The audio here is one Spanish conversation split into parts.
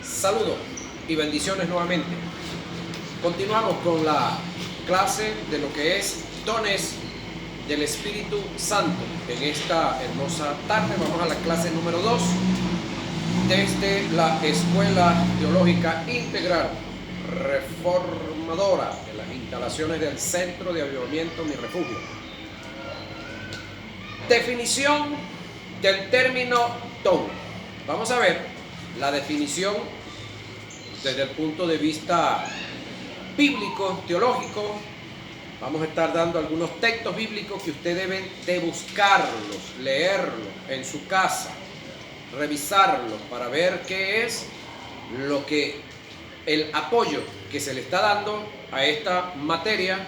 Saludos y bendiciones nuevamente. Continuamos con la clase de lo que es dones del Espíritu Santo. En esta hermosa tarde vamos a la clase número 2 desde la Escuela Teológica Integral Reformadora de las instalaciones del Centro de Avivamiento Mi Refugio. Definición del término don. Vamos a ver la definición desde el punto de vista bíblico, teológico. Vamos a estar dando algunos textos bíblicos que ustedes deben de buscarlos, leerlos en su casa, revisarlos para ver qué es lo que el apoyo que se le está dando a esta materia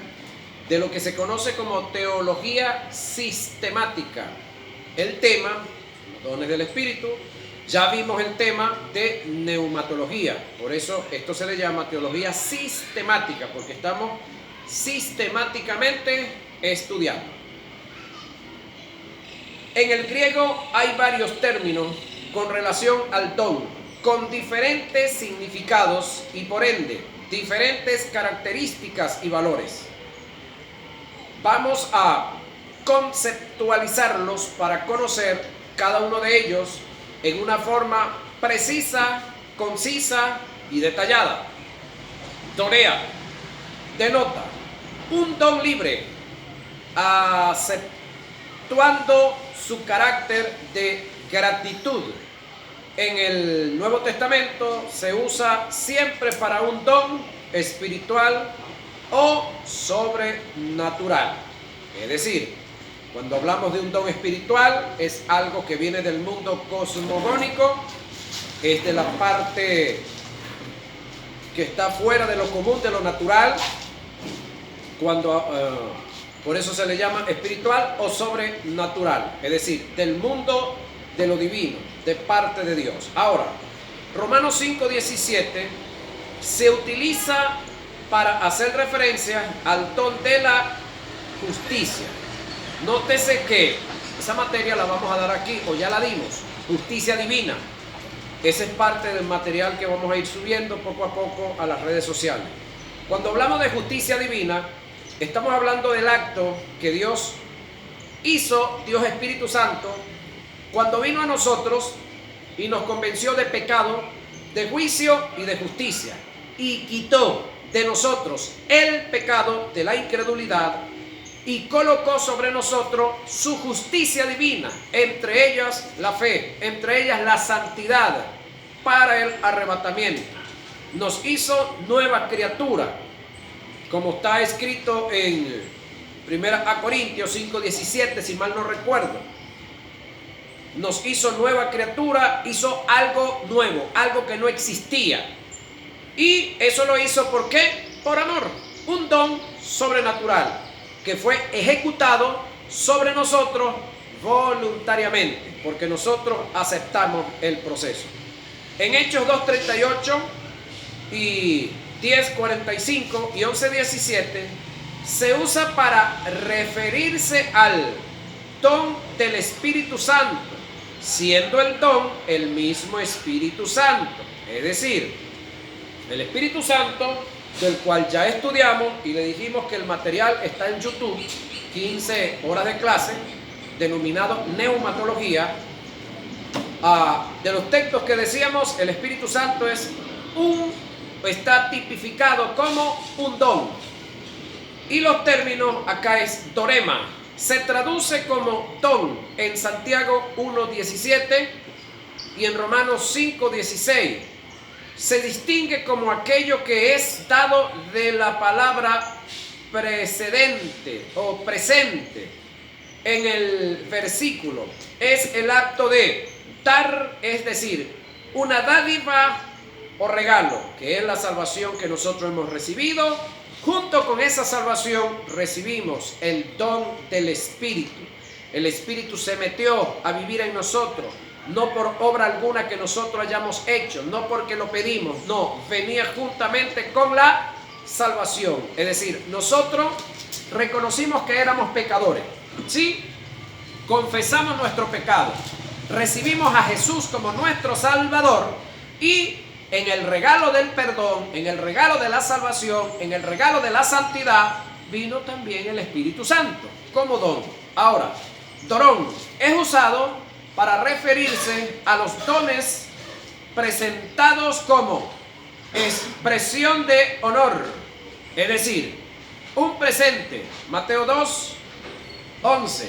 de lo que se conoce como teología sistemática. El tema, los dones del Espíritu. Ya vimos el tema de neumatología, por eso esto se le llama teología sistemática, porque estamos sistemáticamente estudiando. En el griego hay varios términos con relación al don, con diferentes significados y por ende diferentes características y valores. Vamos a conceptualizarlos para conocer cada uno de ellos en una forma precisa, concisa y detallada. Donea denota un don libre, acentuando su carácter de gratitud. En el Nuevo Testamento se usa siempre para un don espiritual o sobrenatural. Es decir, cuando hablamos de un don espiritual, es algo que viene del mundo cosmogónico, es de la parte que está fuera de lo común, de lo natural, por eso se le llama espiritual o sobrenatural, es decir, del mundo de lo divino, de parte de Dios. Ahora, Romanos 5:17 se utiliza para hacer referencia al don de la justicia. Nótese que esa materia la vamos a dar aquí, o ya la dimos, justicia divina. Ese es parte del material que vamos a ir subiendo poco a poco a las redes sociales. Cuando hablamos de justicia divina, estamos hablando del acto que Dios hizo, Dios Espíritu Santo, cuando vino a nosotros y nos convenció de pecado, de juicio y de justicia, y quitó de nosotros el pecado de la incredulidad y colocó sobre nosotros su justicia divina, entre ellas la fe, entre ellas la santidad para el arrebatamiento. Nos hizo nueva criatura, como está escrito en 1 Corintios 5:17, si mal no recuerdo. Nos hizo nueva criatura, hizo algo nuevo, algo que no existía. Y eso lo hizo ¿por qué? Por amor, un don sobrenatural que fue ejecutado sobre nosotros voluntariamente, porque nosotros aceptamos el proceso. En Hechos 2:38 y 10:45 y 11:17 se usa para referirse al don del Espíritu Santo, siendo el don el mismo Espíritu Santo. Es decir, el Espíritu Santo, del cual ya estudiamos y le dijimos que el material está en YouTube, 15 horas de clase, denominado neumatología. De los textos que decíamos, el Espíritu Santo está tipificado como un don. Y los términos acá es dorema. Se traduce como don en Santiago 1:17 y en Romanos 5:16. Se distingue como aquello que es dado de la palabra precedente o presente en el versículo. Es el acto de dar, es decir, una dádiva o regalo, que es la salvación que nosotros hemos recibido. Junto con esa salvación recibimos el don del Espíritu. El Espíritu se metió a vivir en nosotros, no por obra alguna que nosotros hayamos hecho, no porque lo pedimos, no, venía juntamente con la salvación. Es decir, nosotros reconocimos que éramos pecadores, ¿sí? Confesamos nuestro pecado, recibimos a Jesús como nuestro Salvador y en el regalo del perdón, en el regalo de la salvación, en el regalo de la santidad, vino también el Espíritu Santo como don. Ahora, dorón es usado para referirse a los dones presentados como expresión de honor, es decir, un presente. Mateo 2, 11.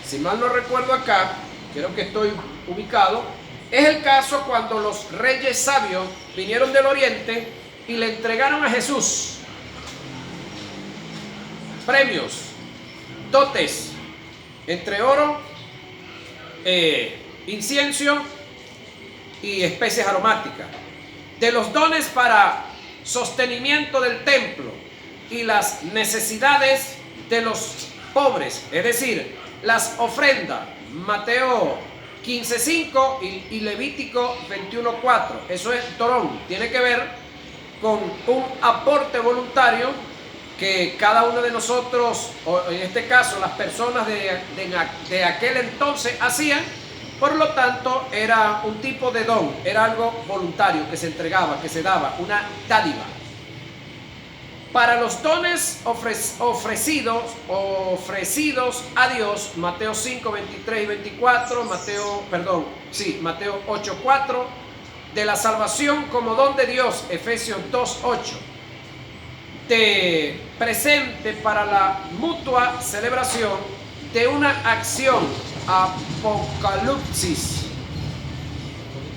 Si mal no recuerdo acá, creo que estoy ubicado, es el caso cuando los reyes sabios vinieron del oriente y le entregaron a Jesús premios, dotes, entre oro, incienso y especies aromáticas, de los dones para sostenimiento del templo y las necesidades de los pobres, es decir, las ofrendas. Mateo 15:5 y Levítico 21:4. Eso es dorón, tiene que ver con un aporte voluntario que cada uno de nosotros, o en este caso las personas de aquel entonces hacían. Por lo tanto, era un tipo de don, era algo voluntario que se entregaba, que se daba, una dádiva. Para los dones ofrecidos a Dios, Mateo 5, 23 y 24, Mateo 8, 4, de la salvación como don de Dios, Efesios 2, 8, de presente para la mutua celebración de una acción, Apocalipsis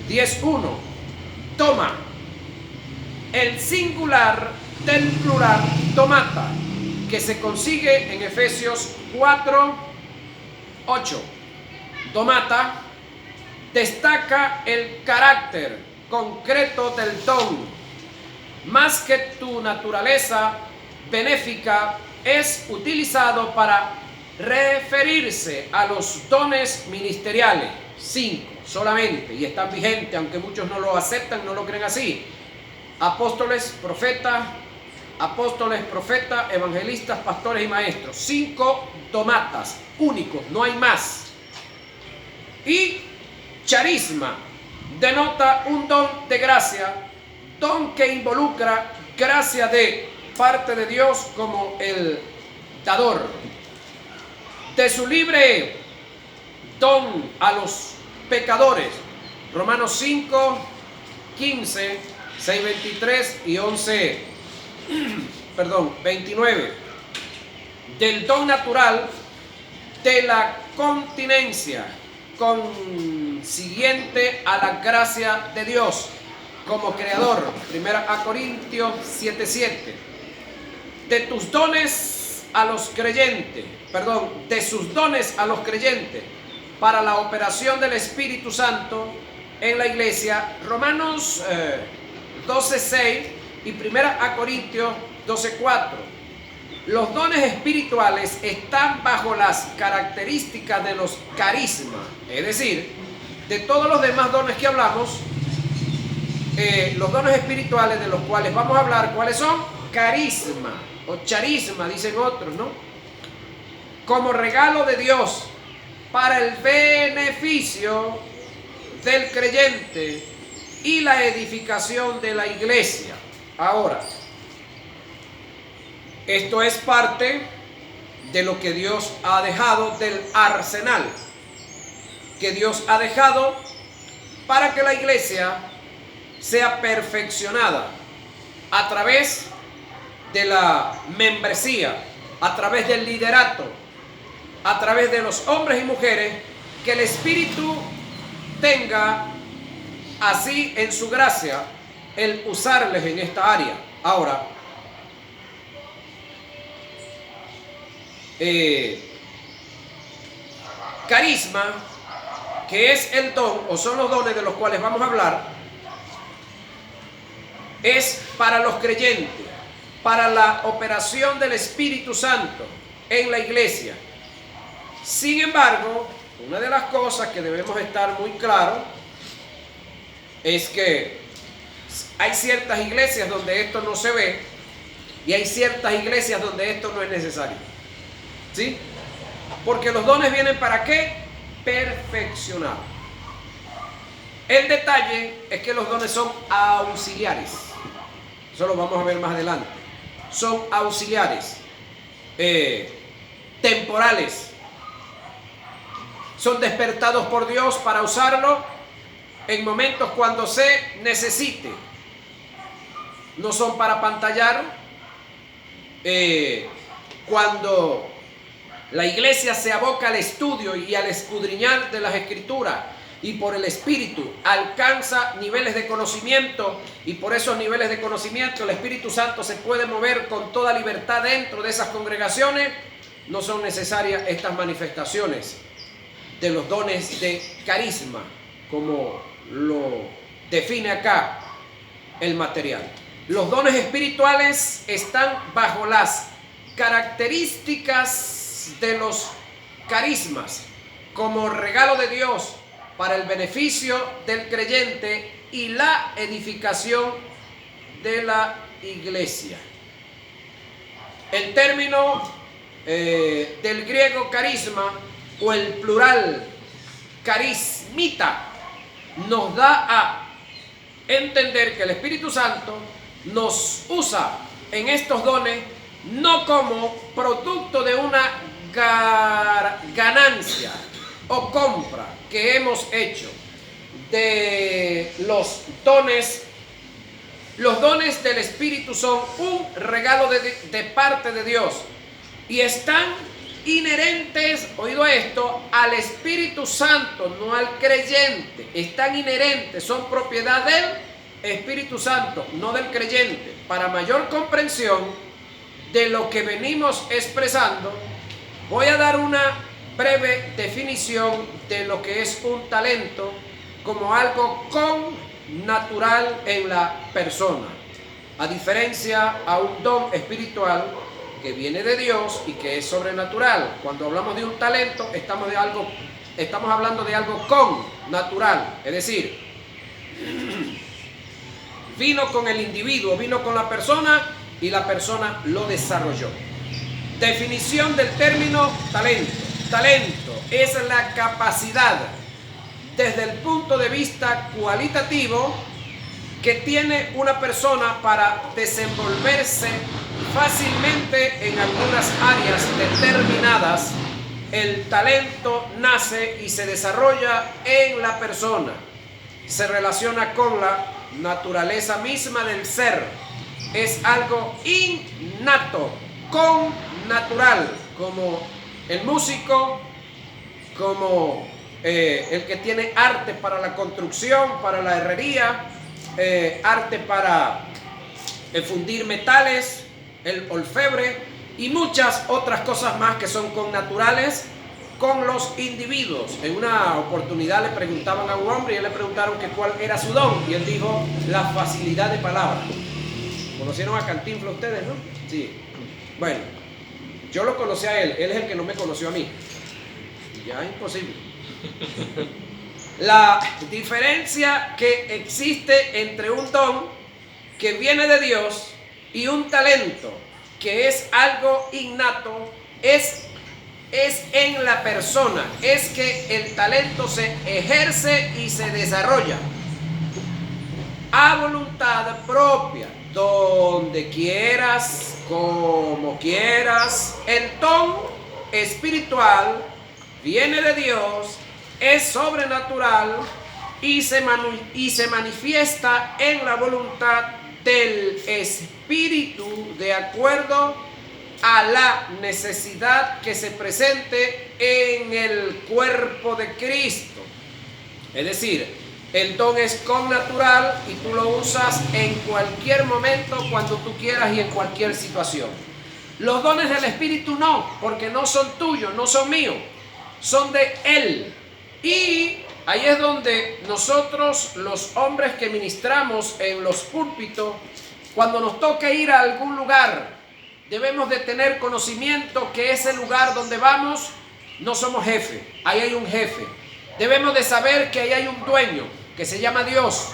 10:1, toma, el singular del plural tomata, que se consigue en Efesios 4:8. Tomata destaca el carácter concreto del don, más que tu naturaleza benéfica, es utilizado para referirse a los dones ministeriales, 5 solamente, y están vigentes, aunque muchos no lo aceptan, no lo creen así. Apóstoles, profetas, evangelistas, pastores y maestros. 5 domatas, únicos, no hay más. Y charisma denota un don de gracia, don que involucra gracia de parte de Dios como el dador. De su libre don a los pecadores. Romanos 5, 15, 6, 23 y 29. Del don natural de la continencia consiguiente a la gracia de Dios como creador. 1 Corintios 7:7. De tus dones a los creyentes, de sus dones a los creyentes para la operación del Espíritu Santo en la iglesia. Romanos 12:6 y 1 Corintios 12:4. Los dones espirituales están bajo las características de los carismas, es decir, de todos los demás dones que hablamos, los dones espirituales de los cuales vamos a hablar, ¿cuáles son? Carisma o charisma, dicen otros, ¿no? Como regalo de Dios para el beneficio del creyente y la edificación de la iglesia. Ahora, esto es parte de lo que Dios ha dejado, del arsenal que Dios ha dejado para que la iglesia sea perfeccionada a través de la membresía, a través del liderato, a través de los hombres y mujeres que el Espíritu tenga así en su gracia el usarles en esta área. Ahora, carisma, que es el don o son los dones de los cuales vamos a hablar, es para los creyentes, para la operación del Espíritu Santo en la iglesia. Sin embargo, una de las cosas que debemos estar muy claros es que hay ciertas iglesias donde esto no se ve y hay ciertas iglesias donde esto no es necesario. ¿Sí? Porque los dones vienen ¿para qué? Perfeccionar. El detalle es que los dones son auxiliares. Eso lo vamos a ver más adelante. Son auxiliares, temporales. Son despertados por Dios para usarlo en momentos cuando se necesite. No son para pantallar. Cuando la iglesia se aboca al estudio y al escudriñar de las Escrituras y por el Espíritu alcanza niveles de conocimiento, y por esos niveles de conocimiento el Espíritu Santo se puede mover con toda libertad dentro de esas congregaciones, no son necesarias estas manifestaciones de los dones de carisma, como lo define acá el material. Los dones espirituales están bajo las características de los carismas, como regalo de Dios para el beneficio del creyente y la edificación de la iglesia. El término del griego carisma, o el plural carismita, nos da a entender que el Espíritu Santo nos usa en estos dones no como producto de una ganancia o compra que hemos hecho de los dones. Los dones del Espíritu son un regalo de parte de Dios y están inherentes, oído esto, al Espíritu Santo, no al creyente. Están inherentes, son propiedad del Espíritu Santo, no del creyente. Para mayor comprensión de lo que venimos expresando, voy a dar una breve definición de lo que es un talento como algo connatural en la persona, a diferencia a un don espiritual que viene de Dios y que es sobrenatural. Cuando hablamos de un talento, estamos hablando de algo connatural, es decir, vino con el individuo, vino con la persona y la persona lo desarrolló. Definición del término talento. Talento es la capacidad desde el punto de vista cualitativo que tiene una persona para desenvolverse fácilmente en algunas áreas determinadas. El talento nace y se desarrolla en la persona. Se relaciona con la naturaleza misma del ser. Es algo innato, connatural, como el músico, como el que tiene arte para la construcción, para la herrería, arte para fundir metales, el orfebre y muchas otras cosas más que son connaturales con los individuos. En una oportunidad le preguntaban a un hombre y él le preguntaron que cuál era su don y él dijo la facilidad de palabra. ¿Conocieron a Cantinflas ustedes, no? Sí. Bueno, yo lo conocí a él, él es el que no me conoció a mí. Y ya es imposible. La diferencia que existe entre un don que viene de Dios y un talento que es algo innato es en la persona, es que el talento se ejerce y se desarrolla a voluntad propia, donde quieras, como quieras. El don espiritual viene de Dios, es sobrenatural y se manifiesta en la voluntad del Espíritu de acuerdo a la necesidad que se presente en el cuerpo de Cristo. Es decir, el don es connatural y tú lo usas en cualquier momento, cuando tú quieras y en cualquier situación. Los dones del Espíritu no, porque no son tuyos, no son míos, son de Él. Y ahí es donde nosotros, los hombres que ministramos en los púlpitos, cuando nos toque ir a algún lugar, debemos de tener conocimiento que ese lugar donde vamos no somos jefe, ahí hay un jefe. Debemos de saber que ahí hay un dueño que se llama Dios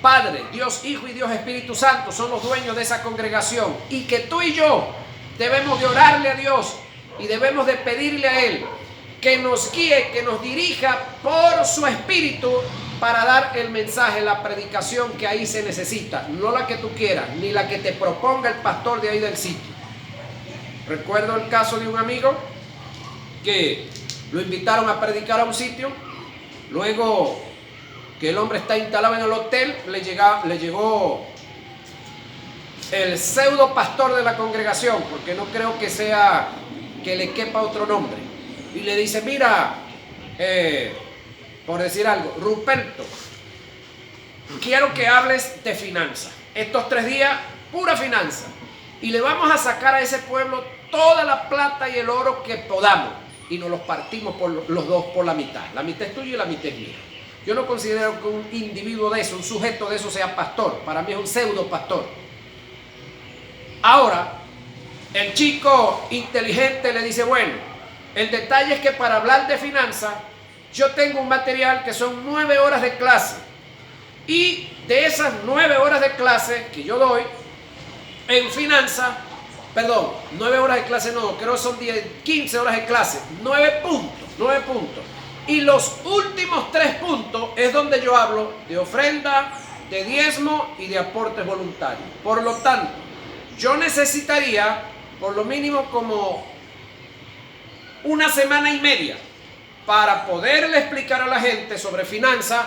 Padre, Dios Hijo y Dios Espíritu Santo, son los dueños de esa congregación, y que tú y yo debemos de orarle a Dios y debemos de pedirle a Él que nos guíe, que nos dirija por su Espíritu para dar el mensaje, la predicación que ahí se necesita, no la que tú quieras, ni la que te proponga el pastor de ahí del sitio. Recuerdo el caso de un amigo que lo invitaron a predicar a un sitio, luego que el hombre está instalado en el hotel, le llegó el pseudo pastor de la congregación, porque no creo que sea que le quepa otro nombre, y le dice: mira, por decir algo, Ruperto, quiero que hables de finanzas. Estos 3 días, pura finanza. Y le vamos a sacar a ese pueblo toda la plata y el oro que podamos. Y nos los partimos por los dos por la mitad. La mitad es tuya y la mitad es mía. Yo no considero que un individuo de eso, un sujeto de eso sea pastor. Para mí es un pseudo pastor. Ahora, el chico inteligente le dice: bueno, el detalle es que para hablar de finanzas, yo tengo un material que son 9 horas de clase. Y de esas 9 horas de clase que yo doy en finanzas, perdón, 9 horas de clase no, creo que son 15 horas de clase, 9 puntos. Y los últimos 3 puntos es donde yo hablo de ofrenda, de diezmo y de aportes voluntarios. Por lo tanto, yo necesitaría por lo mínimo como 1 semana y media para poderle explicar a la gente sobre finanzas,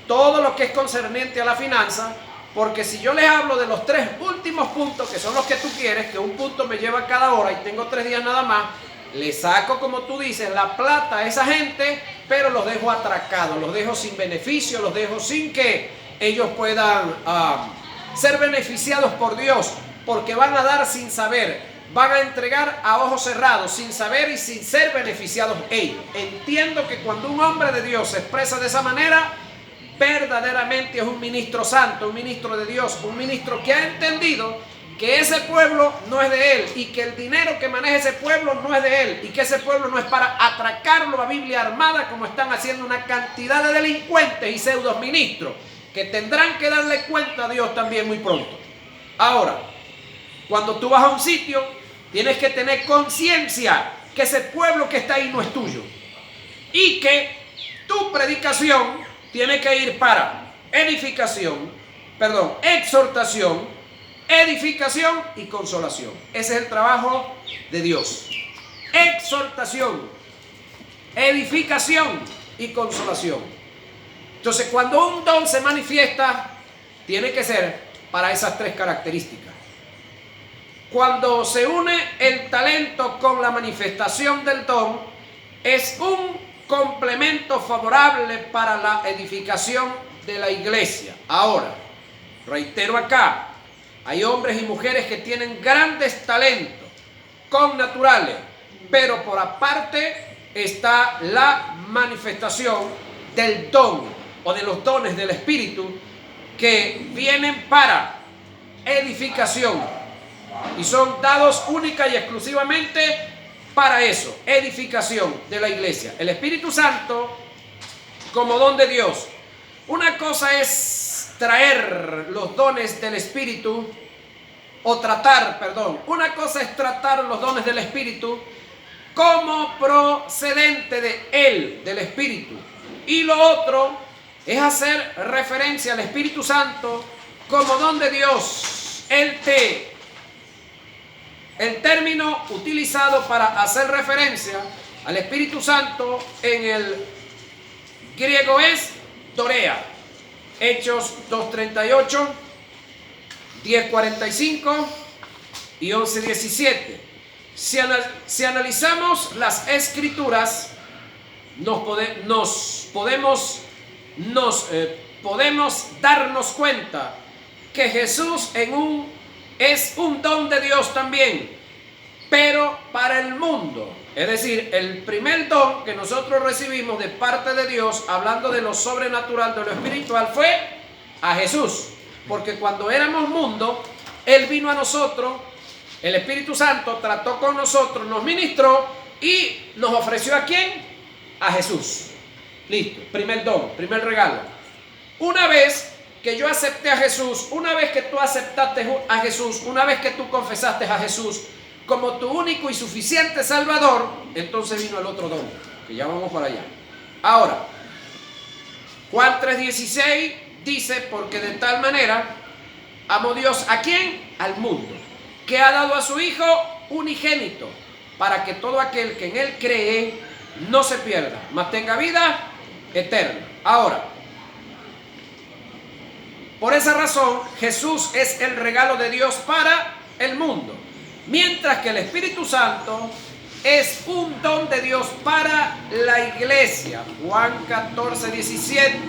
todo lo que es concerniente a la finanza, porque si yo les hablo de los 3 últimos puntos, que son los que tú quieres, que un punto me lleva cada hora y tengo 3 días nada más, le saco, como tú dices, la plata a esa gente, pero los dejo atracados, los dejo sin beneficio, los dejo sin que ellos puedan ser beneficiados por Dios, porque van a dar sin saber, van a entregar a ojos cerrados, sin saber y sin ser beneficiados ellos. Entiendo que cuando un hombre de Dios se expresa de esa manera, verdaderamente es un ministro santo, un ministro de Dios, un ministro que ha entendido que ese pueblo no es de él y que el dinero que maneja ese pueblo no es de él y que ese pueblo no es para atracarlo a Biblia armada como están haciendo una cantidad de delincuentes y pseudos ministros que tendrán que darle cuenta a Dios también muy pronto. Ahora, cuando tú vas a un sitio, tienes que tener conciencia que ese pueblo que está ahí no es tuyo y que tu predicación tiene que ir para exhortación, edificación y consolación. Ese es el trabajo de Dios. Exhortación, edificación y consolación. Entonces, cuando un don se manifiesta, tiene que ser para esas 3 características. Cuando se une el talento con la manifestación del don, es un complemento favorable para la edificación de la iglesia. Ahora, reitero acá, hay hombres y mujeres que tienen grandes talentos connaturales, pero por aparte está la manifestación del don o de los dones del Espíritu que vienen para edificación y son dados única y exclusivamente para eso, edificación de la iglesia. El Espíritu Santo como don de Dios. Una cosa es traer los dones del Espíritu, una cosa es tratar los dones del Espíritu como procedente de Él, del Espíritu. Y lo otro es hacer referencia al Espíritu Santo como don de Dios. El término utilizado para hacer referencia al Espíritu Santo en el griego es Dorea. Hechos 2:38, 10:45 y 11:17. Si analizamos las Escrituras, podemos darnos cuenta que Jesús es un don de Dios también, pero para el mundo. Es decir, el primer don que nosotros recibimos de parte de Dios, hablando de lo sobrenatural, de lo espiritual, fue a Jesús. Porque cuando éramos mundo, Él vino a nosotros, el Espíritu Santo trató con nosotros, nos ministró y nos ofreció ¿a quién? A Jesús. Listo, primer don, primer regalo. Una vez que yo acepté a Jesús, una vez que tú aceptaste a Jesús, una vez que tú confesaste a Jesús como tu único y suficiente Salvador, entonces vino el otro don, que ya vamos para allá. Ahora, Juan 3:16 dice, porque de tal manera amó Dios ¿a quién? Al mundo, que ha dado a su Hijo unigénito, para que todo aquel que en Él cree no se pierda, mas tenga vida eterna. Ahora, por esa razón, Jesús es el regalo de Dios para el mundo, mientras que el Espíritu Santo es un don de Dios para la iglesia. Juan 14:17,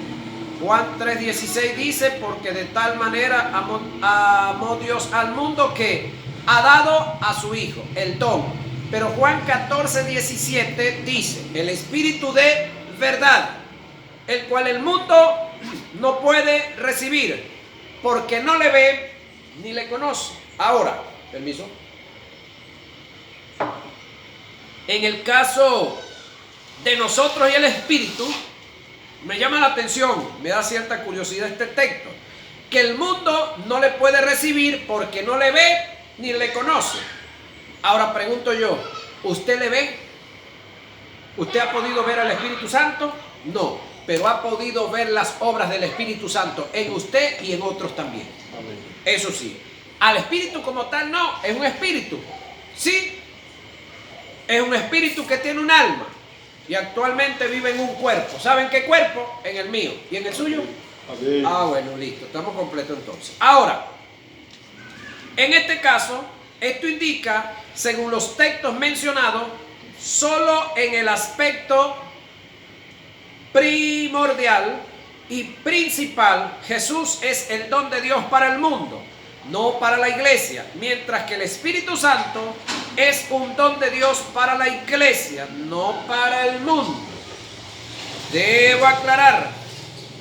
Juan 3:16 dice, porque de tal manera amó Dios al mundo que ha dado a su Hijo, el don. Pero Juan 14:17 dice, el Espíritu de verdad, el cual el mundo no puede recibir, porque no le ve ni le conoce. Ahora, permiso. En el caso de nosotros y el Espíritu, me llama la atención, me da cierta curiosidad este texto, que el mundo no le puede recibir porque no le ve ni le conoce. Ahora pregunto yo, ¿usted le ve? ¿Usted ha podido ver al Espíritu Santo? No, pero ha podido ver las obras del Espíritu Santo en usted y en otros también. Amén. Eso sí, al Espíritu como tal no, es un espíritu, ¿sí? Es un espíritu que tiene un alma y actualmente vive en un cuerpo. ¿Saben qué cuerpo? En el mío. ¿Y en el suyo? Amén. Ah, bueno, listo, estamos completos entonces. Ahora, en este caso, esto indica, según los textos mencionados, solo en el aspecto primordial y principal, Jesús es el don de Dios para el mundo, no para la iglesia, mientras que el Espíritu Santo es un don de Dios para la iglesia, no para el mundo. Debo aclarar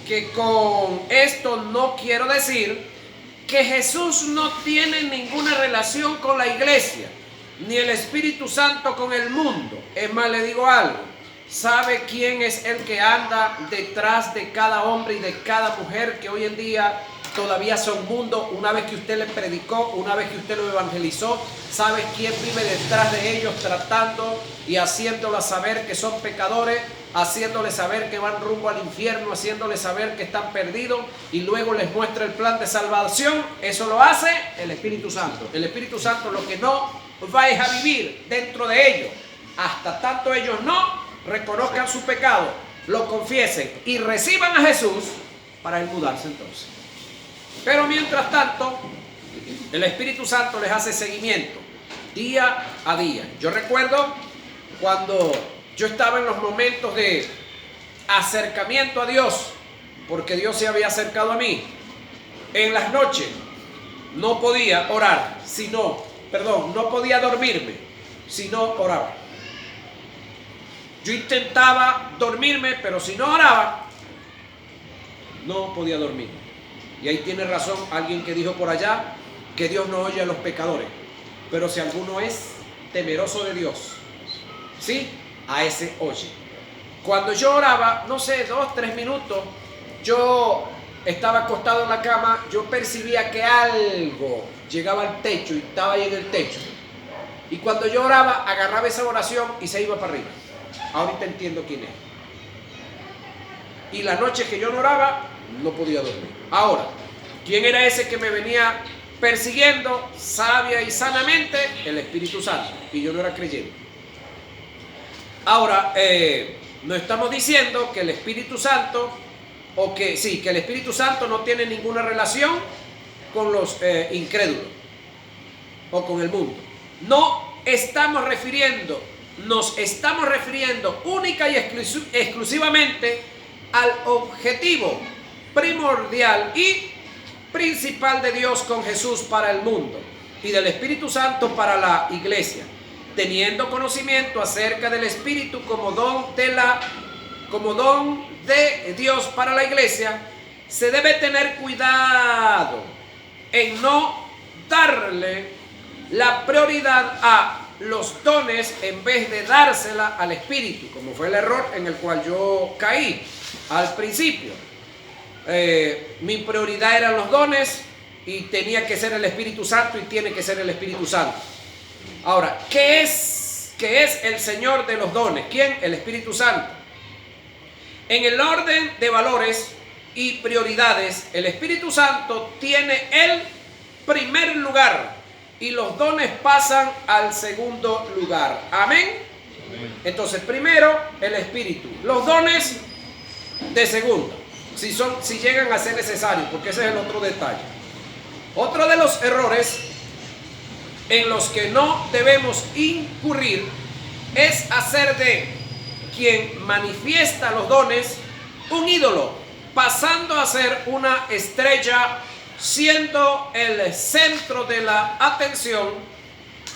que con esto no quiero decir que Jesús no tiene ninguna relación con la iglesia, ni el Espíritu Santo con el mundo. Es más, le digo algo. ¿Sabe quién es el que anda detrás de cada hombre y de cada mujer que hoy en día todavía son mundo? Una vez que usted le predicó, una vez que usted lo evangelizó, ¿sabe quién vive detrás de ellos tratando y haciéndoles saber que son pecadores, haciéndoles saber que van rumbo al infierno, haciéndoles saber que están perdidos y luego les muestra el plan de salvación? Eso lo hace el Espíritu Santo. El Espíritu Santo lo que no va es a vivir dentro de ellos, hasta tanto ellos no reconozcan su pecado, lo confiesen y reciban a Jesús para él mudarse entonces. Pero mientras tanto, el Espíritu Santo les hace seguimiento día a día. Yo recuerdo cuando yo estaba en los momentos de acercamiento a Dios, porque Dios se había acercado a mí. En las noches no podía orar, no podía dormirme si no oraba. Yo intentaba dormirme, pero si no oraba, no podía dormir. Y ahí tiene razón alguien que dijo por allá que Dios no oye a los pecadores, pero si alguno es temeroso de Dios, ¿sí? A ese oye. Cuando yo oraba, no sé, 2-3 minutos, yo estaba acostado en la cama, yo percibía que algo llegaba al techo y estaba ahí en el techo. Y cuando yo oraba, agarraba esa oración y se iba para arriba. Ahorita entiendo quién es. Y la noche que yo no oraba, no podía dormir. Ahora, ¿quién era ese que me venía persiguiendo sabia y sanamente? El Espíritu Santo. Y yo no era creyente. Ahora, no estamos diciendo que el Espíritu Santo, que el Espíritu Santo no tiene ninguna relación con los incrédulos o con el mundo. Nos estamos refiriendo única y exclusivamente al objetivo primordial y principal de Dios con Jesús para el mundo y del Espíritu Santo para la iglesia, teniendo conocimiento acerca del Espíritu como don de Dios para la iglesia. Se debe tener cuidado en no darle la prioridad a los dones en vez de dársela al Espíritu, como fue el error en el cual yo caí al principio. Mi prioridad eran los dones y tenía que ser el Espíritu Santo y tiene que ser el Espíritu Santo. Ahora, ¿qué es el Señor de los dones? ¿Quién? El Espíritu Santo. En el orden de valores y prioridades, el Espíritu Santo tiene el primer lugar y los dones pasan al segundo lugar. Amén. Entonces, primero el Espíritu, los dones de segundo, si llegan a ser necesarios, porque ese es el otro detalle. Otro de los errores en los que no debemos incurrir es hacer de quien manifiesta los dones un ídolo, pasando a ser una estrella, siendo el centro de la atención,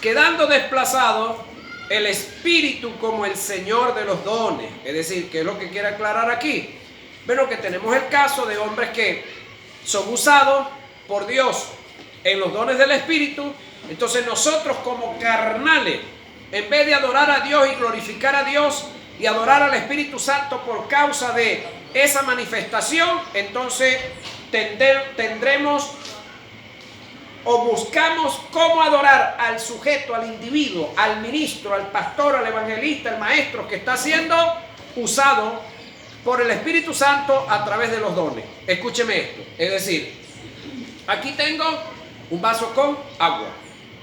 quedando desplazado el Espíritu como el Señor de los dones. Es decir, ¿qué es lo que quiere aclarar aquí? Bueno, que tenemos el caso de hombres que son usados por Dios en los dones del Espíritu. Entonces nosotros como carnales, en vez de adorar a Dios y glorificar a Dios y adorar al Espíritu Santo por causa de esa manifestación, entonces tendremos o buscamos cómo adorar al sujeto, al individuo, al ministro, al pastor, al evangelista, al maestro que está siendo usado por el Espíritu Santo a través de los dones. Escúcheme esto, es decir, aquí tengo un vaso con agua.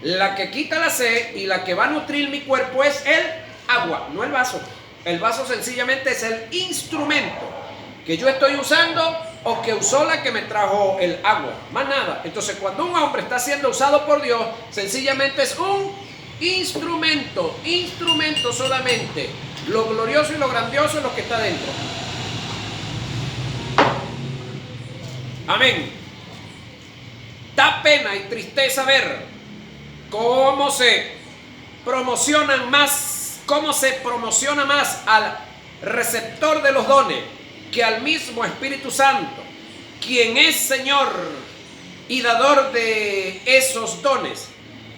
La que quita la sed y la que va a nutrir mi cuerpo es el agua, no el vaso. El vaso sencillamente es el instrumento que yo estoy usando o que usó la que me trajo el agua, más nada. Entonces, cuando un hombre está siendo usado por Dios, sencillamente es un instrumento solamente. Lo glorioso y lo grandioso es lo que está dentro. Amén. Da pena y tristeza ver cómo se promociona más al receptor de los dones que al mismo Espíritu Santo, quien es Señor y dador de esos dones.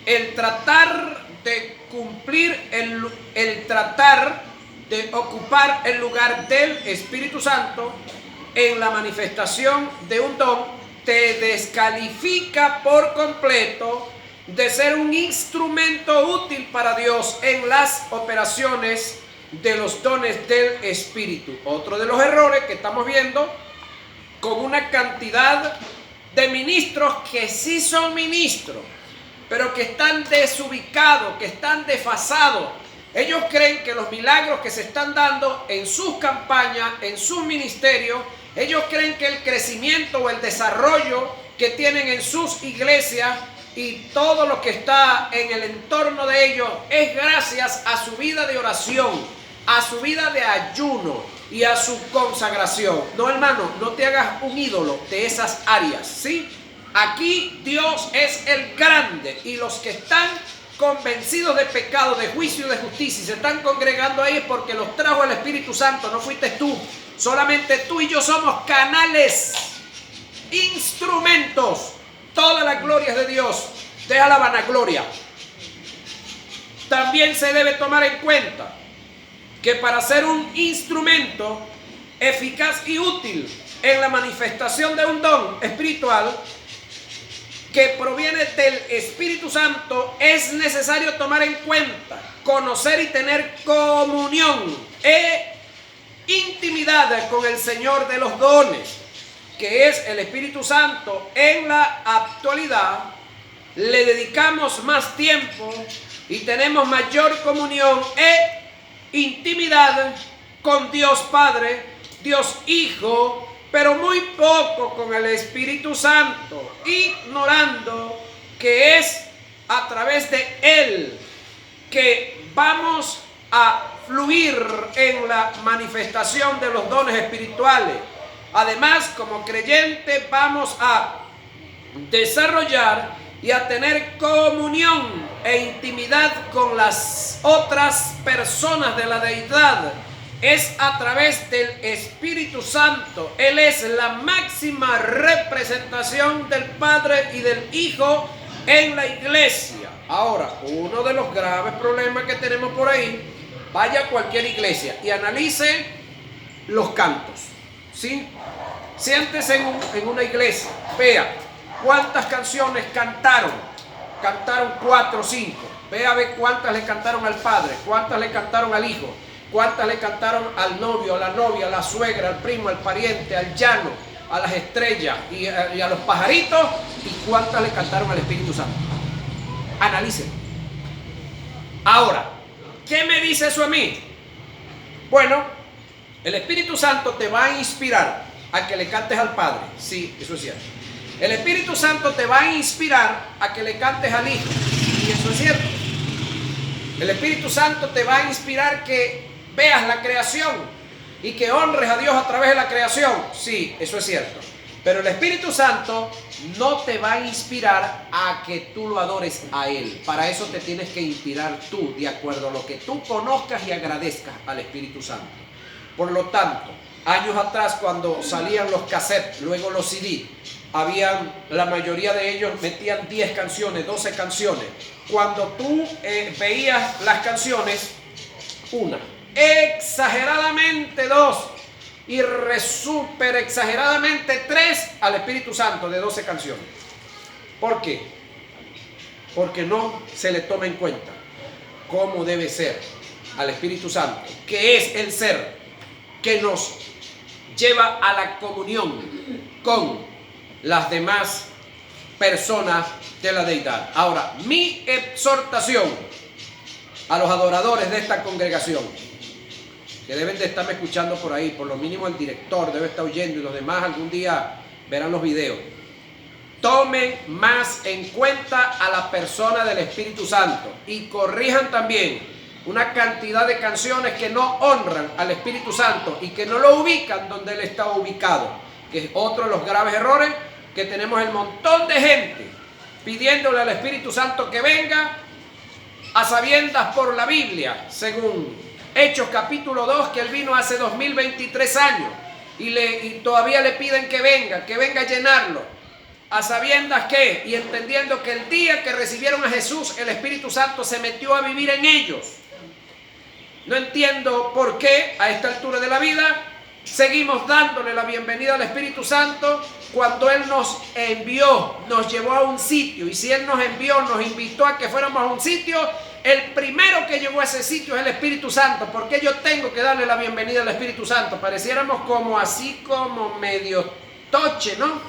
El tratar de cumplir, el tratar de ocupar el lugar del Espíritu Santo en la manifestación de un don te descalifica por completo de ser un instrumento útil para Dios en las operaciones de los dones del Espíritu. Otro de los errores que estamos viendo con una cantidad de ministros que sí son ministros, pero que están desubicados, que están desfasados. Ellos creen que los milagros que se están dando en sus campañas, en sus ministerios, ellos creen que el crecimiento o el desarrollo que tienen en sus iglesias y todo lo que está en el entorno de ellos es gracias a su vida de oración, a su vida de ayuno y a su consagración. No, hermano, no te hagas un ídolo de esas áreas, ¿sí? Aquí Dios es el grande y los que están convencidos de pecado, de juicio y de justicia y se están congregando ahí es porque los trajo el Espíritu Santo, no fuiste tú. Solamente tú y yo somos canales, instrumentos. Toda la gloria es de Dios. Deja la vanagloria. También se debe tomar en cuenta que para ser un instrumento eficaz y útil en la manifestación de un don espiritual que proviene del Espíritu Santo, es necesario tomar en cuenta, conocer y tener comunión e intimidad con el Señor de los dones, que es el Espíritu Santo. En la actualidad le dedicamos más tiempo y tenemos mayor comunión e intimidad con Dios Padre, Dios Hijo, pero muy poco con el Espíritu Santo, ignorando que es a través de Él que vamos a fluir en la manifestación de los dones espirituales. Además, como creyentes vamos a desarrollar y a tener comunión e intimidad con las otras personas de la deidad. Es a través del Espíritu Santo. Él es la máxima representación del Padre y del Hijo en la iglesia. Ahora, uno de los graves problemas que tenemos por ahí, vaya a cualquier iglesia y analice los cantos, ¿sí? Siéntese en una iglesia, vea cuántas canciones cantaron 4 o 5, vea a ver cuántas le cantaron al Padre, cuántas le cantaron al Hijo, ¿Cuántas le cantaron al novio, a la novia, a la suegra, al primo, al pariente, al llano, a las estrellas y a los pajaritos? ¿Y cuántas le cantaron al Espíritu Santo? Analicen. Ahora, ¿qué me dice eso a mí? Bueno, el Espíritu Santo te va a inspirar a que le cantes al Padre. Sí, eso es cierto. El Espíritu Santo te va a inspirar a que le cantes al Hijo. Y eso es cierto. El Espíritu Santo te va a inspirar que veas la creación y que honres a Dios a través de la creación. Sí, eso es cierto. Pero el Espíritu Santo no te va a inspirar a que tú lo adores a Él. Para eso te tienes que inspirar tú, de acuerdo a lo que tú conozcas y agradezcas al Espíritu Santo. Por lo tanto, años atrás, cuando salían los cassettes, luego los CD, la mayoría de ellos metían 10 canciones, 12 canciones. Cuando tú veías las canciones, una, exageradamente dos, y súper exageradamente 3 al Espíritu Santo de 12 canciones. ¿Por qué? Porque no se le toma en cuenta cómo debe ser al Espíritu Santo, que es el ser que nos lleva a la comunión con las demás personas de la deidad. Ahora, mi exhortación a los adoradores de esta congregación, que deben de estarme escuchando por ahí, por lo mínimo el director debe estar oyendo y los demás algún día verán los videos. Tomen más en cuenta a la persona del Espíritu Santo y corrijan también una cantidad de canciones que no honran al Espíritu Santo y que no lo ubican donde Él está ubicado, que es otro de los graves errores que tenemos el montón de gente pidiéndole al Espíritu Santo que venga a sabiendas por la Biblia, según Hechos capítulo 2, que Él vino hace 2023 años y todavía le piden que venga a llenarlo, a sabiendas que, y entendiendo que el día que recibieron a Jesús, el Espíritu Santo se metió a vivir en ellos. No entiendo por qué a esta altura de la vida seguimos dándole la bienvenida al Espíritu Santo cuando Él nos envió, nos llevó a un sitio. Y si Él nos envió, nos invitó a que fuéramos a un sitio, el primero que llegó a ese sitio es el Espíritu Santo. ¿Por qué yo tengo que darle la bienvenida al Espíritu Santo? Pareciéramos como así como medio toche, ¿no?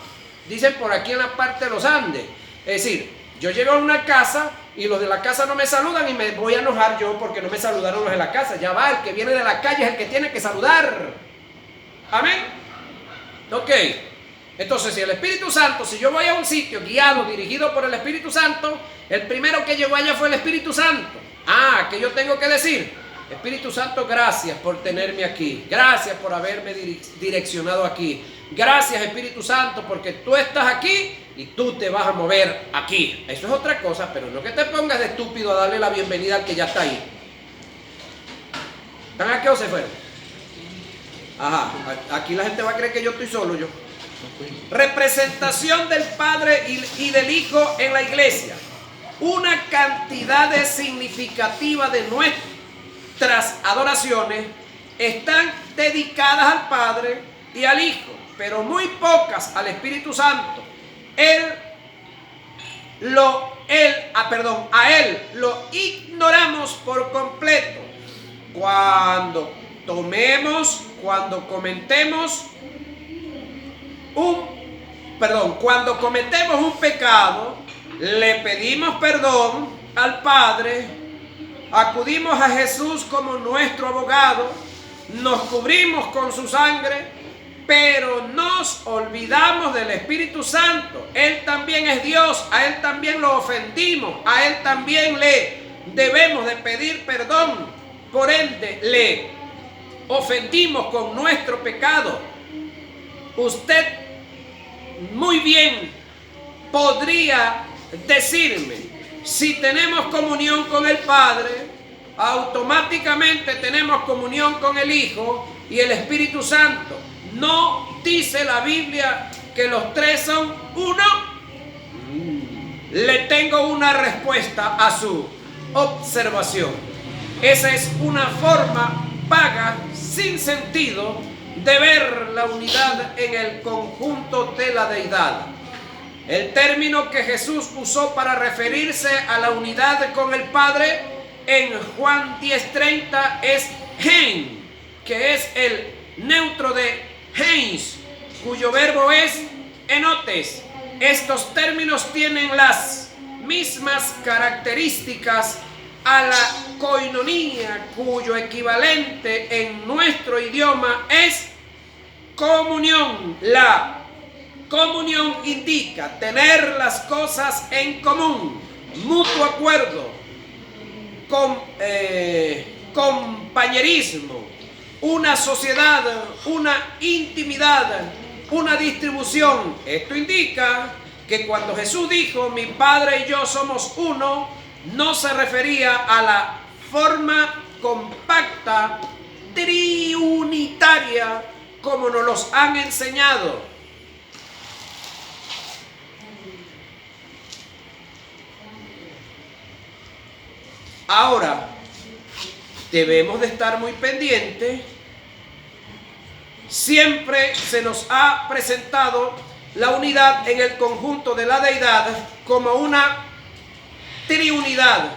Dicen por aquí en la parte de los Andes. Es decir, yo llego a una casa y los de la casa no me saludan y me voy a enojar yo porque no me saludaron los de la casa. Ya va, el que viene de la calle es el que tiene que saludar. Amén. Ok. Entonces, si el Espíritu Santo, si yo voy a un sitio guiado, dirigido por el Espíritu Santo, el primero que llegó allá fue el Espíritu Santo. Ah, ¿qué yo tengo que decir? Espíritu Santo, gracias por tenerme aquí. Gracias por haberme direccionado aquí. Gracias, Espíritu Santo, porque tú estás aquí y tú te vas a mover aquí. Eso es otra cosa, pero no que te pongas de estúpido a darle la bienvenida al que ya está ahí. ¿Están aquí o se fueron? Ajá, aquí la gente va a creer que yo estoy solo yo. Representación del Padre y del Hijo en la iglesia. Una cantidad de significativa de nuestras adoraciones están dedicadas al Padre y al Hijo, pero muy pocas al Espíritu Santo. A Él lo ignoramos por completo. Cuando cometemos un pecado, le pedimos perdón al Padre, acudimos a Jesús como nuestro abogado, nos cubrimos con su sangre, pero nos olvidamos del Espíritu Santo. Él también es Dios, a Él también lo ofendimos, a Él también le debemos de pedir perdón, por ende le ofendimos con nuestro pecado. Usted muy bien podría decirme, si tenemos comunión con el Padre, automáticamente tenemos comunión con el Hijo y el Espíritu Santo. ¿No dice la Biblia que los tres son uno? Le tengo una respuesta a su observación. Esa es una forma vaga, sin sentido, de ver la unidad en el conjunto de la deidad. El término que Jesús usó para referirse a la unidad con el Padre en Juan 10:30 es gen, que es el neutro de gens, cuyo verbo es enotes. Estos términos tienen las mismas características a la koinonía, cuyo equivalente en nuestro idioma es comunión. La comunión indica tener las cosas en común, mutuo acuerdo, compañerismo, una sociedad, una intimidad, una distribución. Esto indica que cuando Jesús dijo, mi Padre y yo somos uno, no se refería a la forma compacta, triunitaria, como nos los han enseñado. Ahora, debemos de estar muy pendientes. Siempre se nos ha presentado la unidad en el conjunto de la deidad como una triunidad.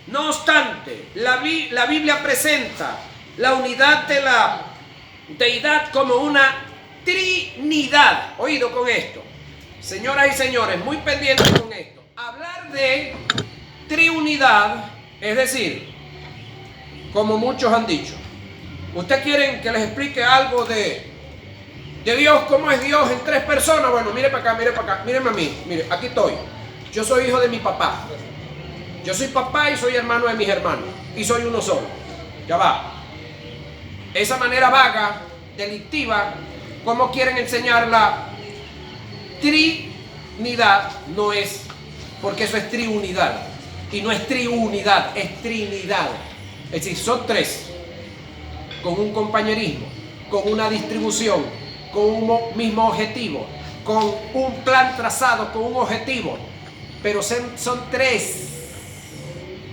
No obstante, la Biblia presenta la unidad de la deidad como una trinidad. Oído con esto, señoras y señores, muy pendientes con esto. Hablar de triunidad, es decir, como muchos han dicho, ¿ustedes quieren que les explique algo de Dios? ¿Cómo es Dios en tres personas? Bueno, mire para acá, mírenme a mí, mire, aquí estoy. Yo soy hijo de mi papá. Yo soy papá y soy hermano de mis hermanos. Y soy uno solo. Ya va. Esa manera vaga, delictiva, ¿cómo quieren enseñar la trinidad? No es, porque eso es triunidad. Y no es triunidad, es trinidad. Es decir, son tres, con un compañerismo, con una distribución, con un mismo objetivo, con un plan trazado, con un objetivo. Pero son tres.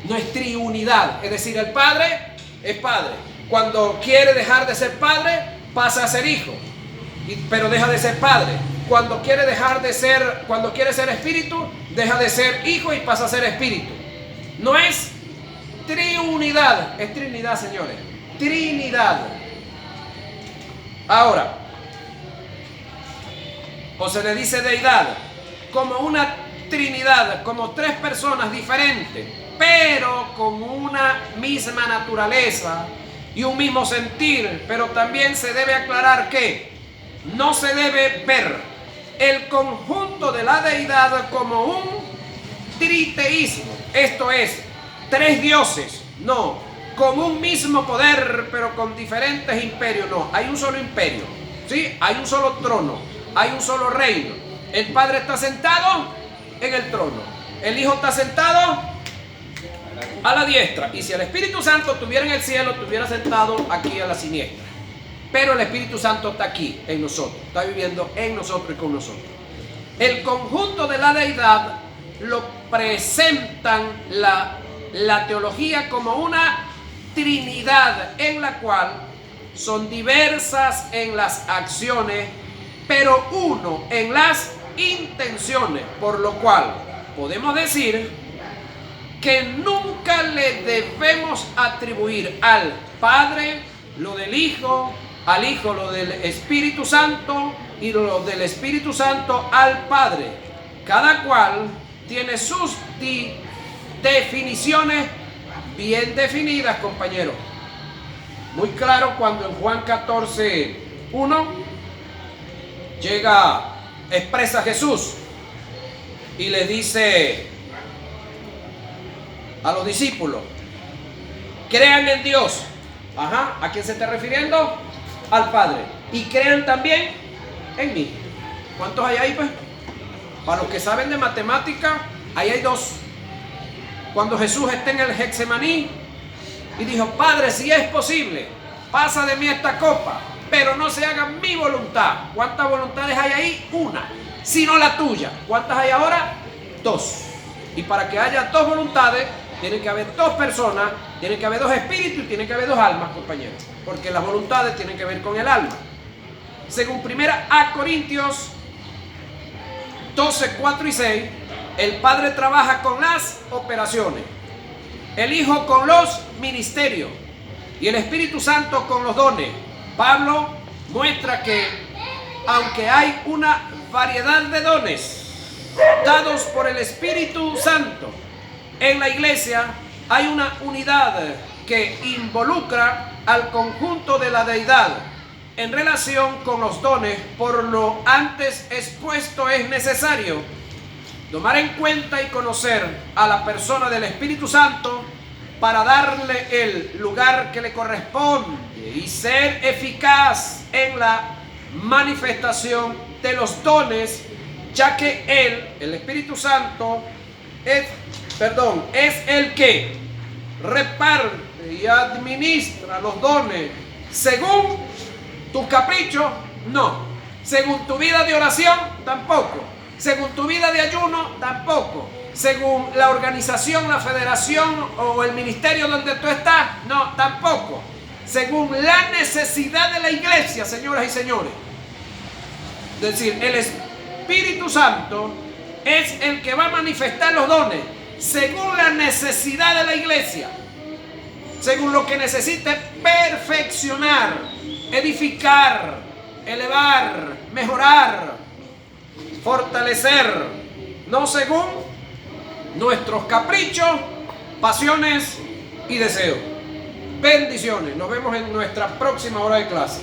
No es triunidad, es decir, el Padre es Padre. Cuando quiere dejar de ser Padre, pasa a ser Hijo, pero deja de ser Padre. Cuando quiere ser Espíritu, deja de ser Hijo y pasa a ser Espíritu. No es triunidad, es Trinidad, señores. Trinidad. Ahora, o se le dice deidad como una Trinidad, como tres personas diferentes, pero con una misma naturaleza y un mismo sentir. Pero también se debe aclarar que no se debe ver el conjunto de la deidad como un triteísmo, esto es, tres dioses, no, con un mismo poder pero con diferentes imperios. No, hay un solo imperio, ¿sí? Hay un solo trono, hay un solo reino. El Padre está sentado en el trono, el Hijo está sentado a la diestra, y si el Espíritu Santo estuviera en el cielo, estuviera sentado aquí a la siniestra. Pero el Espíritu Santo está aquí en nosotros, está viviendo en nosotros y con nosotros. El conjunto de la deidad lo presentan la teología como una trinidad en la cual son diversas en las acciones, pero uno en las intenciones, por lo cual podemos decir que nunca le debemos atribuir al Padre lo del Hijo, al Hijo lo del Espíritu Santo y lo del Espíritu Santo al Padre. Cada cual tiene sus definiciones bien definidas, compañeros. Muy claro cuando en Juan 14:1 expresa Jesús y le dice a los discípulos: crean en Dios. Ajá, ¿a quién se está refiriendo? Al Padre. Y crean también en mí. ¿Cuántos hay ahí, pues? Para los que saben de matemática, ahí hay dos. Cuando Jesús está en el Getsemaní y dijo: Padre, si es posible, pasa de mí esta copa, pero no se haga mi voluntad. ¿Cuántas voluntades hay ahí? Una. Sino la tuya. ¿Cuántas hay ahora? Dos. Y para que haya dos voluntades, tienen que haber dos personas, tienen que haber dos espíritus y tienen que haber dos almas, compañeros. Porque las voluntades tienen que ver con el alma. Según 1 Corintios 12:4 y 6, el Padre trabaja con las operaciones, el Hijo con los ministerios y el Espíritu Santo con los dones. Pablo muestra que aunque hay una variedad de dones dados por el Espíritu Santo en la iglesia, hay una unidad que involucra al conjunto de la deidad. En relación con los dones, por lo antes expuesto, es necesario tomar en cuenta y conocer a la persona del Espíritu Santo para darle el lugar que le corresponde y ser eficaz en la manifestación de los dones, ya que Él, el Espíritu Santo, es el que reparte y administra los dones según tu capricho, no. Según tu vida de oración, tampoco. Según tu vida de ayuno, tampoco. Según la organización, la federación o el ministerio donde tú estás, no, tampoco. Según la necesidad de la iglesia, señoras y señores. Es decir, el Espíritu Santo es el que va a manifestar los dones según la necesidad de la iglesia, según lo que necesite perfeccionar, edificar, elevar, mejorar, fortalecer, no según nuestros caprichos, pasiones y deseos. Bendiciones. Nos vemos en nuestra próxima hora de clase.